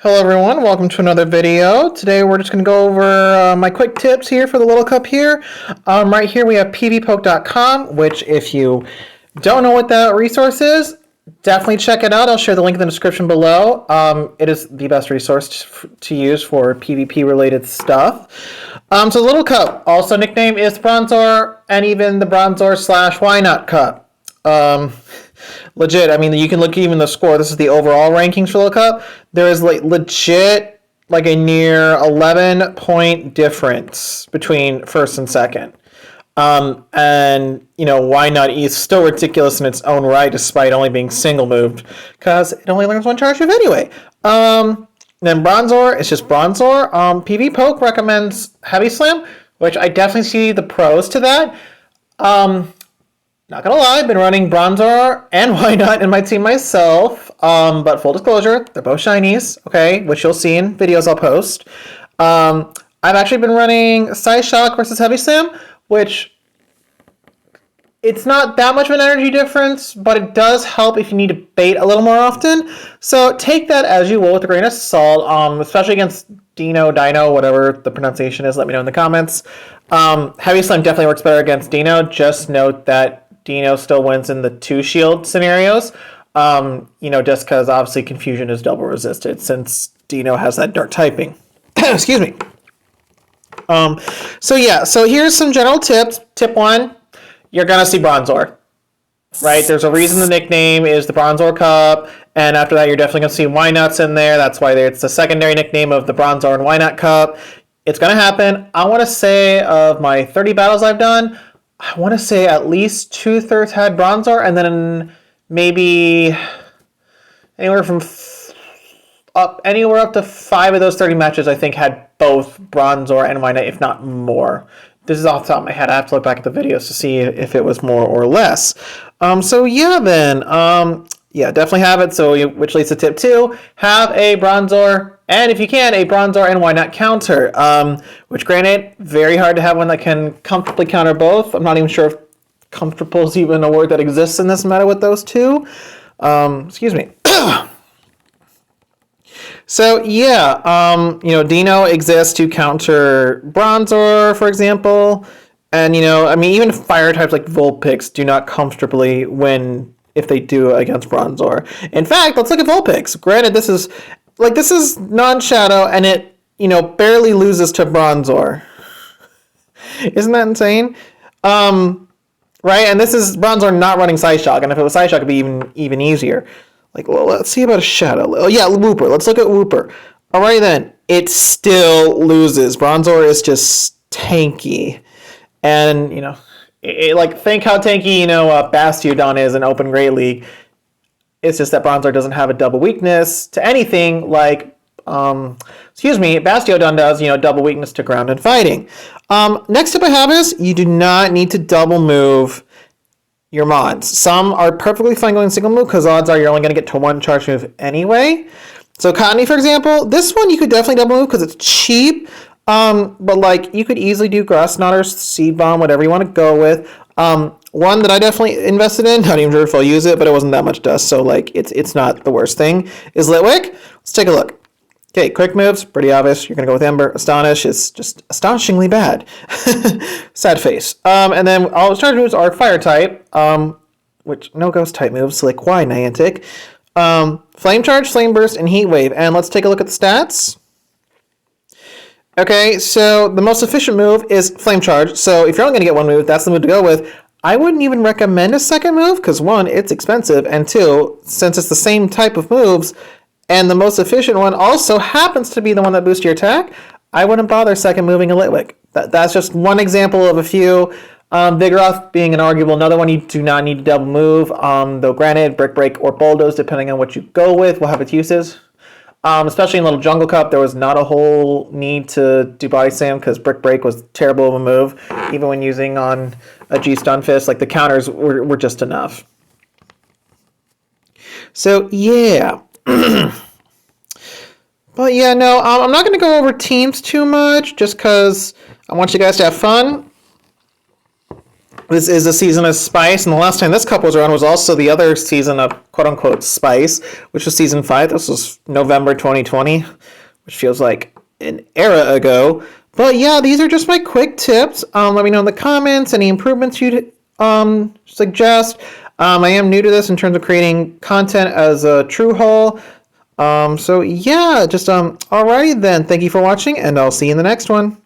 Hello everyone, welcome to another video. Today we're just going to go over my quick tips here for the little cup here. Right here we have pvpoke.com, which if you don't know what that resource is, definitely check it out. I'll share the link in the description below. It is the best resource to use for PvP related stuff. So the little cup, also nickname is Bronzor, and even the Bronzor / Why Not Cup. Legit, I mean, you can look even the score. This is the overall rankings for the cup. There is legit a near 11-point difference between first and second. And Why Not is still ridiculous in its own right, despite only being single moved, because it only learns one charge move anyway. Then Bronzor, it's just Bronzor. PvPoke recommends Heavy Slam, which I definitely see the pros to that. Not gonna lie, I've been running Bronzor and Why Not in my team myself, but full disclosure, they're both shinies, okay, which you'll see in videos I'll post. I've actually been running Side Shock versus Heavy Slam, which it's not that much of an energy difference, but it does help if you need to bait a little more often. So take that as you will with a grain of salt, especially against Dino, whatever the pronunciation is, let me know in the comments. Heavy Slam definitely works better against Dino. Just note that Dino still wins in the 2-shield scenarios, just because obviously Confusion is double resisted since Dino has that dark typing. Excuse me. So here's some general tips. Tip 1, you're going to see Bronzor, right? There's a reason the nickname is the Bronzor Cup, and after that you're definitely going to see Why Nots in there. That's why it's the secondary nickname of the Bronzor and Why Not Cup. It's going to happen. I want to say of my 30 battles I've done, I want to say at least 2/3 had Bronzor, and then maybe anywhere up to 5 of those 30 matches I think had both Bronzor and Why Not, if not more. This is off the top of my head. I have to look back at the videos to see if it was more or less. Definitely have it. So which leads to tip 2: have a Bronzor, and if you can, a Bronzor and Why Not counter. Which, granted, very hard to have one that can comfortably counter both. I'm not even sure if comfortable is even a word that exists in this meta with those two. Excuse me. Dino exists to counter Bronzor, for example. And, even fire types like Vulpix do not comfortably win if they do against Bronzor. In fact, let's look at Vulpix. Granted, this is non-shadow, and it, barely loses to Bronzor. Isn't that insane? Right? And this is Bronzor not running Side Shock, and if it was Side Shock, it'd be even easier. Let's see about a shadow. Oh, yeah, Wooper. Let's look at Wooper. Alright then. It still loses. Bronzor is just tanky. And, think how tanky, Bastiodon is in Open Great League. It's just that Bronzor doesn't have a double weakness to anything like, Bastiodon does, double weakness to ground and fighting. Next tip I have is, you do not need to double move your mons. Some are perfectly fine going single move, because odds are you're only going to get to one charge move anyway. So Cottony, for example, this one you could definitely double move because it's cheap. But you could easily do Grass Knotter, Seed Bomb, whatever you want to go with. One that I definitely invested in, not even sure if I'll use it, but it wasn't that much dust, so it's not the worst thing, is Litwick. Let's take a look. Okay, quick moves, pretty obvious. You're gonna go with Ember. Astonish is just astonishingly bad. Sad face. And then all its charge moves are fire type, which no ghost type moves, like why Niantic? Flame Charge, Flame Burst, and Heat Wave. And let's take a look at the stats. Okay, so the most efficient move is Flame Charge. So if you're only going to get one move, that's the move to go with. I wouldn't even recommend a second move because, 1, it's expensive, and 2, since it's the same type of moves, and the most efficient one also happens to be the one that boosts your attack, I wouldn't bother second moving a Litwick. That's just one example of a few. Vigoroth being an arguable another one you do not need to double move, though granted, Brick Break or Bulldoze, depending on what you go with, will have its uses. Especially in Little Jungle Cup, there was not a whole need to do Body Slam because Brick Break was terrible of a move, even when using on a G Stunfisk. The counters were just enough. So, yeah. But yeah, no, I'm not going to go over teams too much just because I want you guys to have fun. This is the season of Spice, and the last time this cup was around was also the other season of quote-unquote Spice, which was season 5. This was November 2020, which feels like an era ago. But yeah, these are just my quick tips. Let me know in the comments any improvements you'd suggest. I am new to this in terms of creating content as a true haul. So yeah, just alrighty then. Thank you for watching, and I'll see you in the next one.